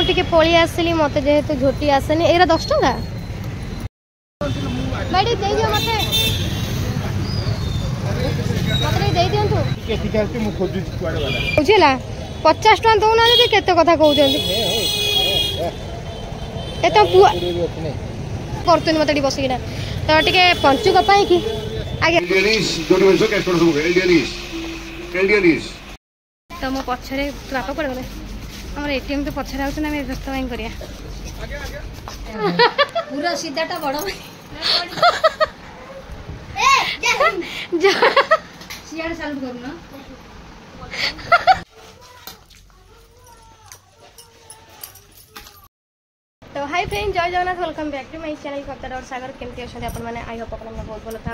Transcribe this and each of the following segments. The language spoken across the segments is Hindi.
टिके पळी आसली मते जेहेतु झोटी आसेनी एरा 10 टका बैठी दे दियो मते दे दियंतु केति करते मु खोजु कुआडे वाला बुझिला 50 टका दउना जे केते कथा कहउछन ए तो पुआ करतनी मते बसिना तो टिके पंचुक पाई की आगे तो मो पछरे बापा कर गले हमर एटीएम तो पछरे आउछ ना मैं व्यस्त वहीं करिया पूरा सीधाटा बड़ जा सियाड़ सालू करू ना तो हाय फ्रेंड जय Jagannath welcome back to my channel कप्तार और सागर केमती अच्छा अपन मैंने आई होप अपन बहुत भल था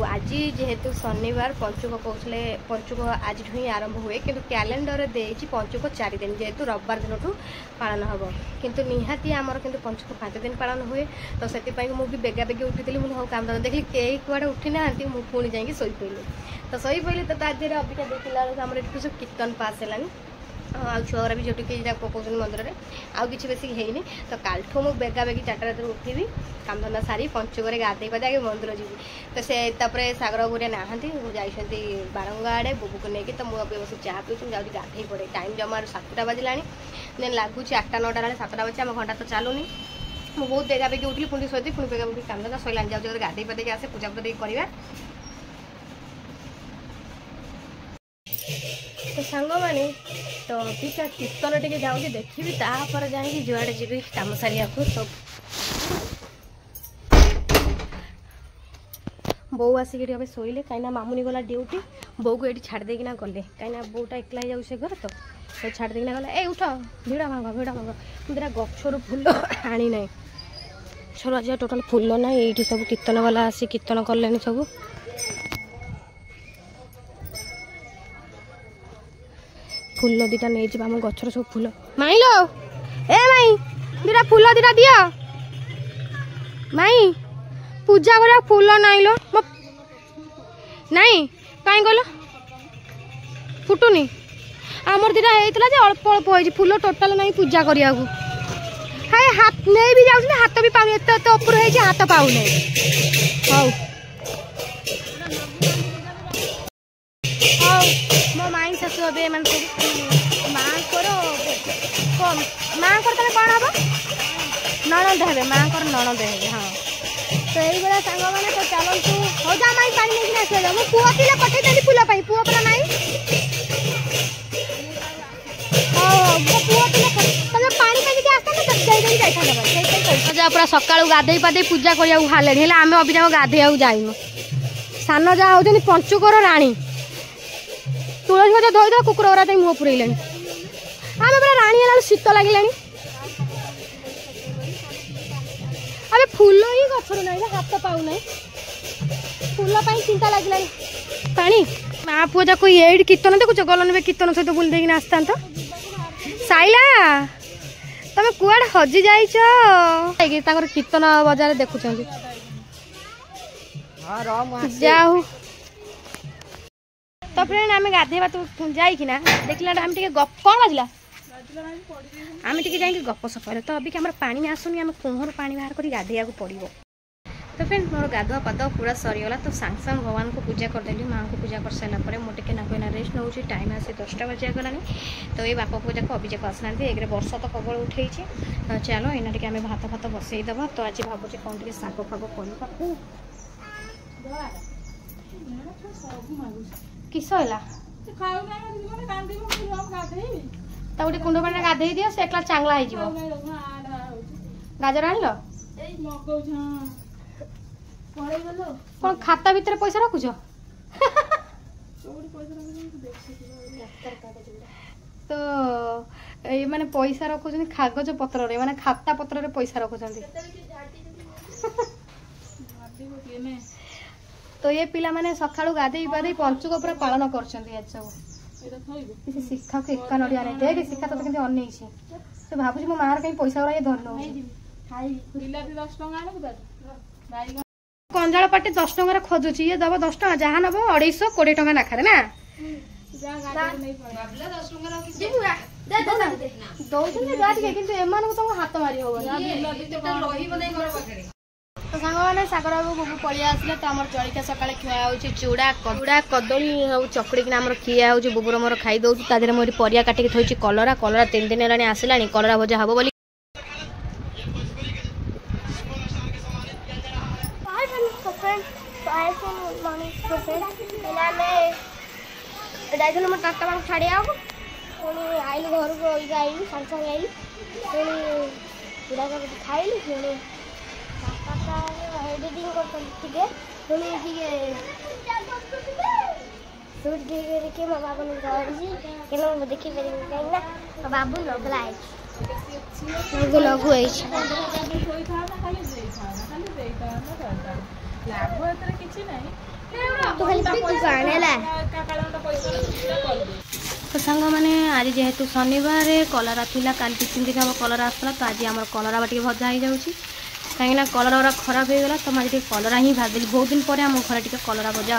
आज जेहेतु शनिवार पंचुक कहते पंचुक आज ही आरंभ हुए कि कैलेंडर देती पंचुक 4 दिन जेहेतु रविवार दिन पालन हम किंतु निहाती आमर कि पंचुक 5 दिन पालन हुए तो से मुझे बेगा बेगे उठी मुझे हाँ काम देखिए कई कुआड़े उठी ना पुणी जाकि शोई पड़ी तो शोई पड़ी तो तादेह अबिका देखला आम ये सब कीर्तन पास है छुआ भी जोटी पकाउन मंदिर में आउ कि बेस है तो कालठू मुझे बेगा बेगी 4टा रात उठिबी काम धंदा सारी पंचुक गाधे पाधे आगे मंदिर जी तो से सागर गुरिया नहांती जाइए बारंगा आड़े बुबू को लेकिन तो मुझे बस चाह पीछे जाऊँगी गाधे पड़े टाइम जमा 7टा बजला लगुच 8टा 9टा बेले 7टा बजे आम घंटा तो चलुनी मुझे बहुत बेगा बेगी उठी पुणी शोधी पुणी बेगा बेगी काम धंदा सैला जाऊँ गाधे पाधे आसे पूजा पूजा करवा तो सांग मैंने तो अबिका कीर्तन टे जाऊँगी देखी तापर जाकि जुआड़े जी कम सारिया तो बो आसिक शोले कहीं मामुनी गला ड्यूटी बो को ये छाड़ देना गले कहीं बोटा एकला जाऊ से घर तो छाड़ देना गला ए उठ भिड़ा भांग मुझे गचर फुल आनी ना छर आज टोटाल फुल ना ये सब कीर्तन वाला आसी कीर्तन कले सब फुल दीटा नहीं जी आम गचर सब फुल माई लो ए माई दीटा फुल दीटा दिया माई पूजा करा फुल नाई लो नाई कहीं गल फुटुनी आमर दीटा होता है अल्प अल्प हो फुल टोटाल नहीं पूजा करिया हाय हाथ नहीं भी जाऊँ हाथ भी पाऊनी एत ऊपर हो हाथ पाऊना हौ मो माई शाशु हे माँ माँ तुम कौन हम नणद हे माँ नणद हे हाँ तो ये सांग मैंने तो चलतु हो जा माई पानी नहीं आस मो पुआ थे पठेदेली फुल पुआ परा ना पूरा सका गाधे पाधे पूजा करा आम अभी गाधे जाइनु सान जहाँ होती पंचुकर राणी तुलसी गज धोई दे कुकुर गुरा मुह पुरैले आम पूरा राणी है शीत लगे अबे फूल ही गचर ना हाथ पाऊना फूल चिंता लगे पानी माँ पुआ जाक ये कीर्तन देखुच गलन भी कीर्तन सहित बुल देना आसता तो साइला तुम कुआड़े हजि जाइर कीर्तन बजार देखुं जाऊ तो फ्रेंड आम गाधेबा तो जाइना देखला आम गप कौन बाजला आम टे गप सफर तो अभी आम पानी आसुनी आम कुहर पानी बाहर कर गाधेया पड़ो तो फ्रेंड मोर गाधुआ पाद पूरा सरीगला तो सांग सांग भगवान को पूजा करदेली माँ को पूजा कर सारापर मुझे ना रेस्ट नौ टाइम आसे 10टा बजे गलानी तो ये बापा पूजा को अभिजाक आसना एक वर्षा तो प्रबल उठे चलो यहाँ टे भात फात बसईदबा तो आज भावुँ कौन टे शाग फाग किस है गोटे कुंड पानी गाधे दियो से एकला चांगला हो गाजर आन कौन खाता भितर पैसा रखुच तो ये माने पैसा रखुच कागज पत्र माने खाता पत्र पैसा रखुच तो ये पिला माने सकाळु गाधे पाधे पंचुक पूरा पालन कर शिखा को एका नड़िया नहीं देख शिखा तो केमती अनई से भावुँ मो मार कहीं पैसा गुरा धन कंजाल पाटे 10 टंकार खोजुची ये दब 10 टका जहाँ नब 250 20 टका नाखारे ना ଦଉଛନ୍ତି ଯା ଟିକେ କିନ୍ତୁ ଏମାନଙ୍କୁ ତମକୁ ହାତ ମାରି ହବନି ତ ସାଙ୍ଗମାନେ ସାଗର ବାବୁ ବୁବୁ ପଳେଇ ଆସିଲେ ତ ଆମର ଜଳିକା ସକାଳେ ଖିଆ ହେଉଛି ଚୁଡ଼ା କଦଳୀ ଆଉ ଚକୁଡ଼ିକିନା ଆମର ଖିଆ ହେଉଛି ବୁବୁର ମୋର ଖାଇ ଦେଉଛୁ ତା ଦେହରେ ମୁଁ ଏଠି ପରିବା କାଟିକି ଥୋଇଛି କଲରା 3 ଦିନ ହେଲାଣି ଆସିଲାଣି କଲରା ଭଜା ହବ ବୋଲି ଯାଇଥିଲୁ ମୁଁ ଟାଟା ମାନଙ୍କୁ ଛାଡ଼ିବାକୁ ପୁଣି ଆଇଲି ଘରକୁ ଆଇଲି ସାଙ୍ଗେ ସାଙ୍ଗେ ଆଇଲି ପୁଣି ଚୁଡ଼ା କଦଳୀ ଖାଇଲି ପୁଣି ଏଡ଼ିଟିଂ କରୁଛନ୍ତି ଟିକେ ପୁଣି ଟିକେ ମୋ ବାବୁଙ୍କୁ ଧରିଛି କିନ୍ତୁ ମୁଁ ଦେଖିପାରିବି କାହିଁକି ନା ମୋ ବାବୁ ଲଗଲା ହେଇଛି ଲଘୁ ହେଇଛି तो सांग मैंने आज जेहेतु शनिवार कलरा थिला काल 3 दिन हम कलरा आसला तो आज आम कलरा बाटी भजा हो जाऊँगी कहीं कलरा गुरा खराब हो गला तो मुझे कलरा ही भाजदेली बहुत दिन पर आम घर टे कलरा भजा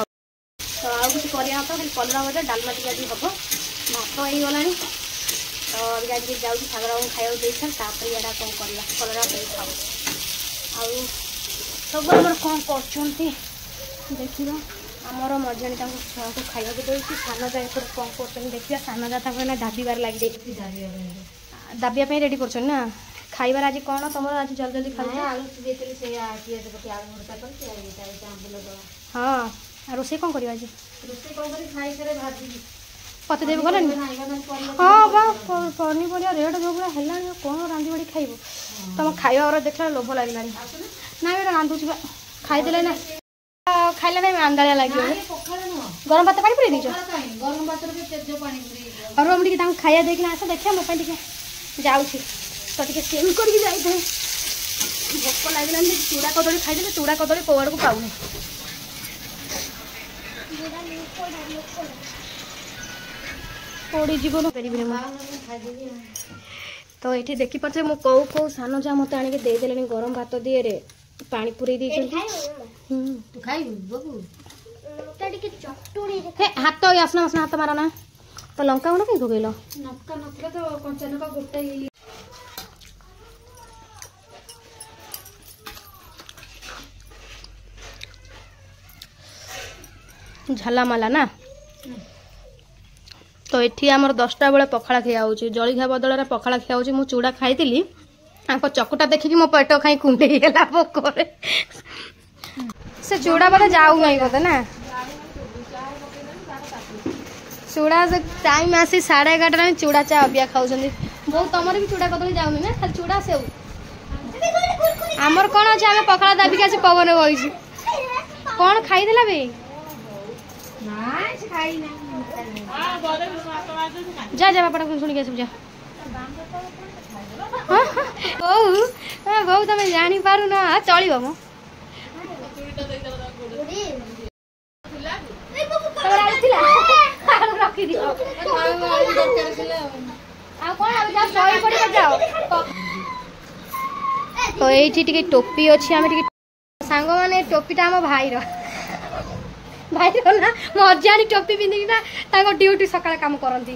तो आउ कि खाली कलरा भजा डालमा टी आज हम भात हो गला तो अभी आज जाऊँगी सागर खाया देसन तापर यहाँ कौन करला कलरा खाऊ आउ सब आम कौन कर देखा आमर मजाणी छुआ को खाया दे सान जा कौन कर देखिए सान जा दाबिबार लगे दाबिया रेडी कर ना खाइबार आज कौन तुम आज जल्दी जल्दी खाऊ हाँ रोसे कौन कर आज पते देवी गल हाँ बा पनीपरिया रेट जो भाई है कौन रांधि बाड़ी खाइब तुम खाइबा देखला लोभ लगे ना रांधुची खाईदे ना खाइले ना आंदालिया लगे गरम भात पानी पूरी दीज और हम खाया देना आस देखिए मो जाऊँ तो टे सेम करके जाए भोक लगे चूड़ा कदली खाईदे चूड़ा कदली कौड़ को पाऊनी पड़ी जीवन तो ये देखिपे मो कौ कौ सान जा मत आने देदेले गरम भात दिए पानी पूरे हाथ आसना आसना हाथ मार ना तो लंका गुण कहीं पकल झाला माला ना तो ये आमर 10टा बेले पखाड़ा खिया हो जलिखा बदल पखाड़ा खिया हो चूड़ा खाई चकुटा देखिकी मो पेट खाई कुंडे भोकरे से चूड़ा बोधे जाऊ नहीं बोधे ना चूड़ा से टाइम आसी 11:30 चूड़ा चा अबिया खाऊ बहुत तुम भी चूड़ा कदली जाऊनी ना खाली चूड़ा से आमर कौन अच्छे आम पखाड़ा दाबिक आज पवन बही कौन खाईदेला बे जा जा बापा शुणी के जा बहु तुम जानी पारु ना चलो मो तो ये टोपी अच्छी आम सांग मैंने टोपीटा आम भाईर ना मजाणी टोपी पिंधिकिना ड्यूटी सकाଳେ काम करती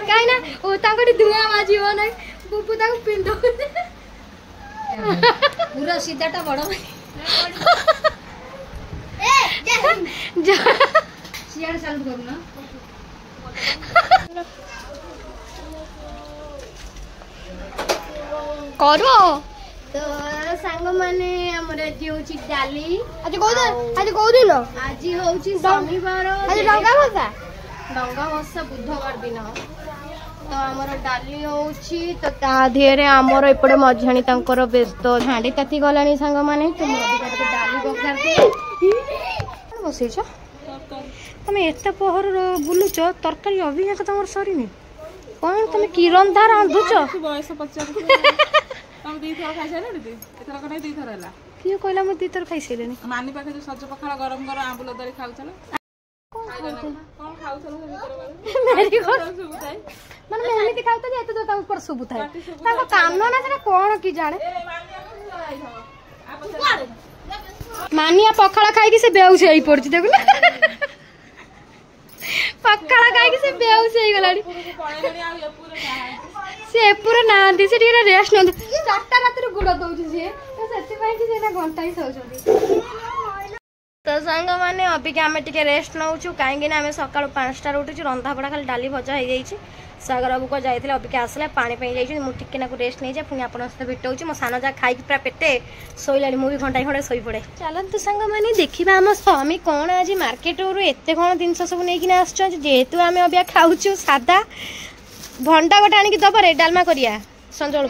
कहीं धुआं बाजिब ना बुबू पिंध पूरा सीधाटा बड़ सियाड़ सालू करूना करो तो सांग माने हमर आज होची डाली आज कौ दिन आज होची शनिवार आज डंगा भसा बुधवार दिन तो आमर डाली होची तो ता धेरे आमर एपड़े मझाणी तांकर व्यस्त हांडी ताती गलानी सांग माने तो डाली बघार दे बसैछ तमे एते पहर बुलुच तरकारी अभी जाक तमर सरीनी कौन तमे किरण धा रांधुच बयस 50 तुम दी थर खाइ साइले दी एथरा कने दी थर हला कियो कहला म दी थर खाइ साइलेनी मानी पाखे जो सज पखाला गरम गरम आंबुल दरी खाउछला कौन खाउछला मेरी घर सुबुताई मन में एमिति खाउता जे एते तो ऊपर सुबुताई ताको कामनो ना सेटा कोन की जाने मानिया पखाला खाई कि से बेउस होई पड़ची देखु ना पकाळ खाई से बेहोश हो गलानी से पूरा नांदी से टिके रेस्ट न 4टा रात रे गुड़ दउछ से तो सेति पई कि सेना घंटा ही सौछथि तो संग माने अभी के आमे टिके रेस्ट नउछु काहेकि ना आमे सकाळ 5टा रे उठिछु रंधा बडा खाली डाली भजा हो जाईछि सागर बाबू को जाइथिले अभी के आसले पानी पे जाइछि मु टिके ना को रेस्ट नै जा पुनी आपन से भेटौछि मो सानो जा खाई पूरा पेटे सोइलानी मु भी घंटा खंडे सोई पड़े चलन तो संग माने देखिबा हम स्वामी कोन आज मार्केट रो एते कोन दिन सब नै कि आछछ जेहेतु आमे अभी खाउछु सादा भंडा गोटे आनी दब रे डालमा करिया संजोल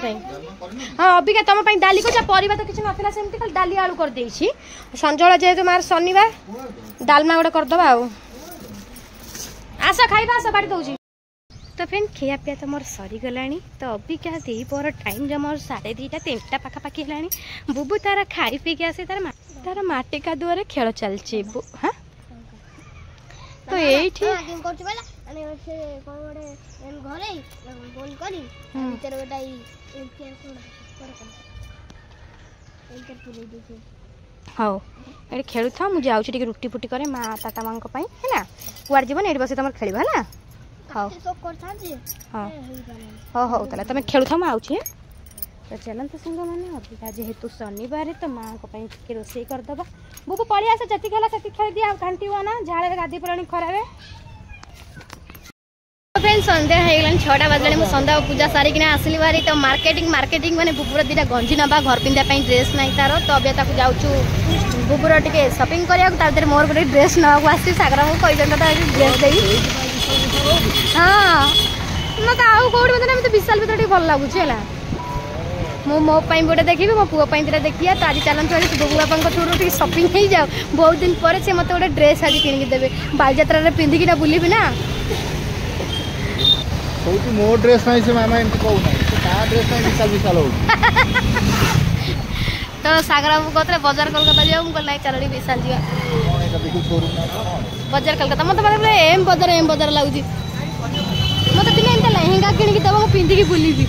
हाँ अभी का तुम डाली को परिवा तो किसी नथिला सेमती खाली डाली आलू कर देइछि संजोल जेहेतु मार शनिवार डालमा गोटे करदबा आ आस खाइबा आस बाड़ी दउछि तो फ्रेंड खिया पिया तो मोर सरी गलानी तो अभी क्या दी पर टाइम जब मोर 2:30 3टा पाखापाखि हेलानी बुबू तार खाई पी के आसे तार माटी का दुआरे खेल चलछि हाँ तो एठी अने से कोन बडे एन घरे बोल करी भीतर बेटा ई के पुरे देखे हाउ एडी खेलु था मु जाउ छी रुटी फुटी करे मा ताका मांग पई हैना कुआर जीवन एडी बसे तमर खेलिबा हैना हाउ सब करथा जे हां हो हो तला तमे खेलु था म आउ छी तो चलन तो संग माने अभी जेहेतु शनिवार तो माँ को के रोसई कर दबा बुबू पड़ी आसे जति खेला सेति खेल दिया घंटी हुआ ना झाड़े गादी पराणी खराबे फ्रेंड संध्या है 6टा बजले मु संध्या पूजा सारी किना आसली बारी तो मार्केटिंग माने बुबुर दीटा गंजी नबा घर पिंदा पई ड्रेस नाही तार तो अबे ताकू जाउछु बुबुर टिके शॉपिंग करिया तार देर मोर गोटे ड्रेस न आसी सागर मु कहि जंता ड्रेस देई हां मत आउ कोड मत ना मत विशाल भीतर टिके भल लागु छला मो मो पाई गोटे देखिबी मो पुओ पाई दिटा देखिया तो आज चलन चली बुबु बापा को थ्रू टिके शॉपिंग हो जाओ बहुत दिन पर से मत गोटे ड्रेस आज किन के देबे बालयात्रा रे पिंदी किना बुलीबी ना कोई मो ड्रेस नहीं से मामा एमती कहू ना ता ड्रेस नहीं विशाल विशाल हो तो सागर बाबू कहते बाजार कोलकाता जाऊ हम नहीं चल विशाल जीवा बाजार कोलकाता मत बोले एम बाजार लागुची मत दिन एमता लहेंगा किन के दबो पिंदी की बुलीबी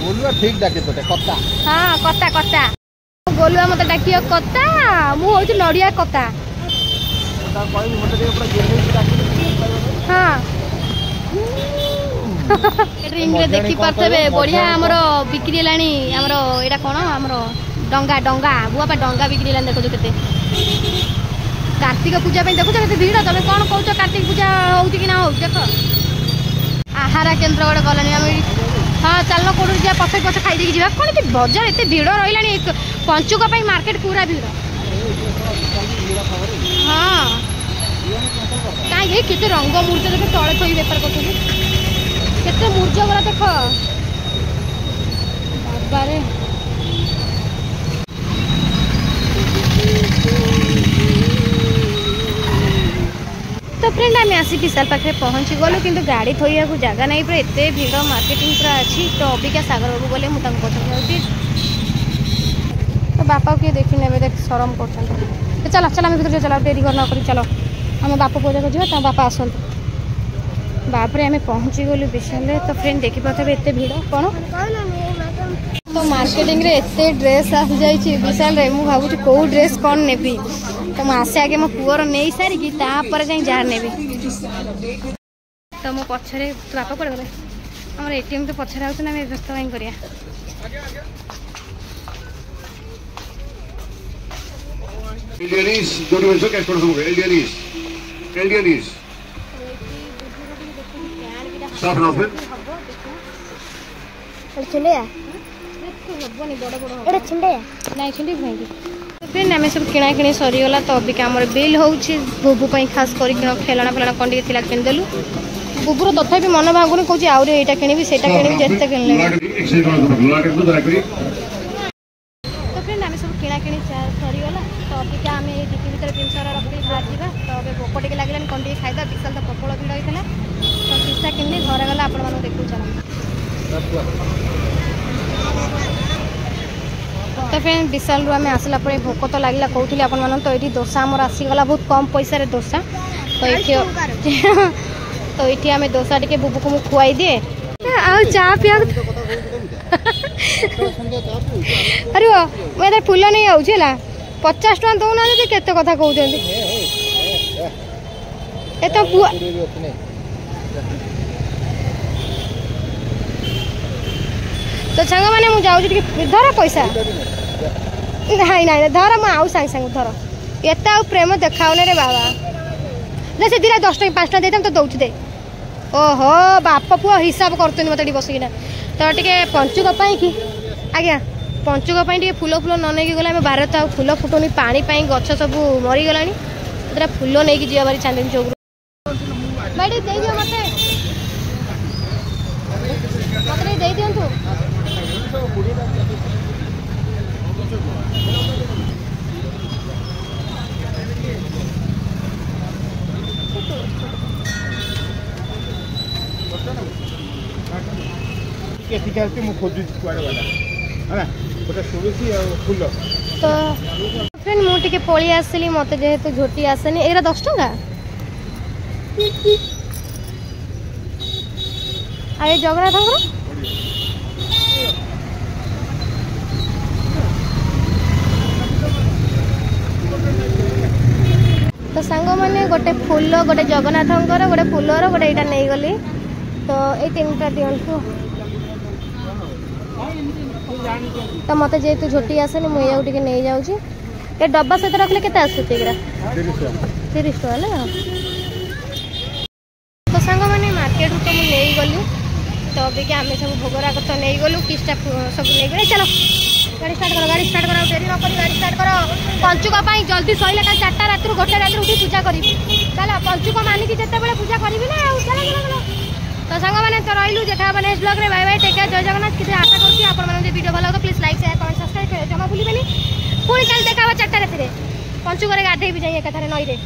बोलुआ ठीक डाके तोते कत्ता हां कत्ता बोलुआ मत डाकियो कत्ता मु होची नडिया कत्ता ता कहबी मत दे पूरा गेले डाके हाँ रिंग रे देखी पारथबे बढ़िया हमरो बिक्री लानी हमरो एटा कोन हमरो डंगा बुआ पा डंगा बिक्री लानी देखो केते कार्तिक पूजा पे देखो केते भीड़ तबे कोन कहउछ कार्तिक पूजा होउची कि ना हो देखो आहारा केंद्र गोटे गलानी हम हाँ चलना कोड जा पछे खाई देकी जीवा कोन कि बाजार एते भीड़ रहिलानी पंचुक पई मार्केट पूरा भीड़ हाँ कहीं केते रंग मूर्ज देख तले थोड़ी बेपार करते मूर्ज गला देख बाबारे तो फ्रेंड आम आसी विशाल पाखे पहुँची गलु कि गाड़ी थोड़ा को जगह नहीं पूरा एत भीड़ मार्केटिंग पूरा अच्छी तो अबिका सागर बाबू गले मुझे पचार तो बापा किए देखी ने देख शरम कर चलो चल आम भर चलो डेरी कर कर चलो आम बापा पूजा को जा बापा आसतु बापरे आम पहुँची गलु विशाल तो फ्रेंड देखी पारे एत भीड़ कौन तो मार्केटिंग रे एते ड्रेस आसी जाइए विशाल रे मु भावुँ कौ ड्रेस कौन नेबी तो मुझे आगे मो पुअर नहीं सारिकी तापर जाए जार नेबी तो मो पछरे तो बापा पड़े गले आम एटीएम तो पछरे आउछ ना व्यस्त कहीं करिया फ्रेंड आम सब किଣା किणी सरीगला तो अबिका आम बिल हो बुबू खास कर खेलना फेलना कौन टे किनिदेलु बुबूर तथापि मन भागुनी कौन आउे यहाँ किणी से जिते किनले तो फ्रेंड आम सब किଣା किणी सरीगला तो अबिका आम टिकी भर जिन रखी बाहर जावा तो अभी भोक टे लगे कौन टे खाइदा विशाल तो प्रबल भिड़ होता तो किस्सा किनी घर गला आपण देखू चल तो फ्रेंड विशाल आम आसला भोक तो लगे कहते आपण तो ये दोसा आमर आसीगला बहुत कम पैसा दोसा तो ये तो ये आम दोसा टे बुबू को मुझे खुआई दिए आ चा पिया अरे मुझे फूल नहीं आऊँ 50 टका दौना के कथा कहते ए तो पुआ तो सांग मैंने मुझे जाऊँ धर पैसा नहीं नहीं धर मुझे आउ सांग सांग धर एत प्रेम देखाऊने रे बाबा ना से दिला 10 टଙ୍କା 5 टଙ୍କା देता तो दौच दे ओहो बाप पुआ हिसाब करते मत बसिकिना तो टे पंचुक कि आज्ञा पंचुक फूल फूल न नहीं गला बाहर तो फूल फुटुनी पानी गछ सब मरीगला फूल नहीं जी बारी चांदनी चौक भाई दे दियो मते मते दे दियंतु तो फ्रेंड मुझे पलि आसली मत जेहेतु झोटी आसेनी एरा 10 टଙ୍କା आए जगन्नाथ तो सांग मैंने गोटे फूल गोटे जगन्नाथ गोटे फूलर गोटे यहाँ नहीं गली तो ये 3टा दिंतु तो मत जेहेतु झोटी आसेनी मुझे नहीं जाऊँगी ये डब्बा सहित रखले केते आसुची 30 टଙ୍କା ना तो सांग मैंने मार्केट तो मुझे नहीं गली तो अभी आम सब भोगराग तो नहीं गलु किस्टा सब नहीं गए चलो गाड़ी स्टार्ट करो डेरी न करी गाड़ी स्टार्ट करो पंचुक जल्दी सैले कल 4टा रात 1टा रात उठी पूजा करी चलो पंचुक मानिकी जिते पूजा करी ना चलो चलो चलो तो सांग मैंने तो रही देखा नेक्स्ट ब्लॉग रे बाय बाय टेक केयर जय जगन्नाथ किसी आशा करती आपन वीडियो भल लगे please like share comment subscribe जमा भूलिबेनी पुणी कल देखा 4टा रात पंचुक गाधे भी जाइए कथार नई रे।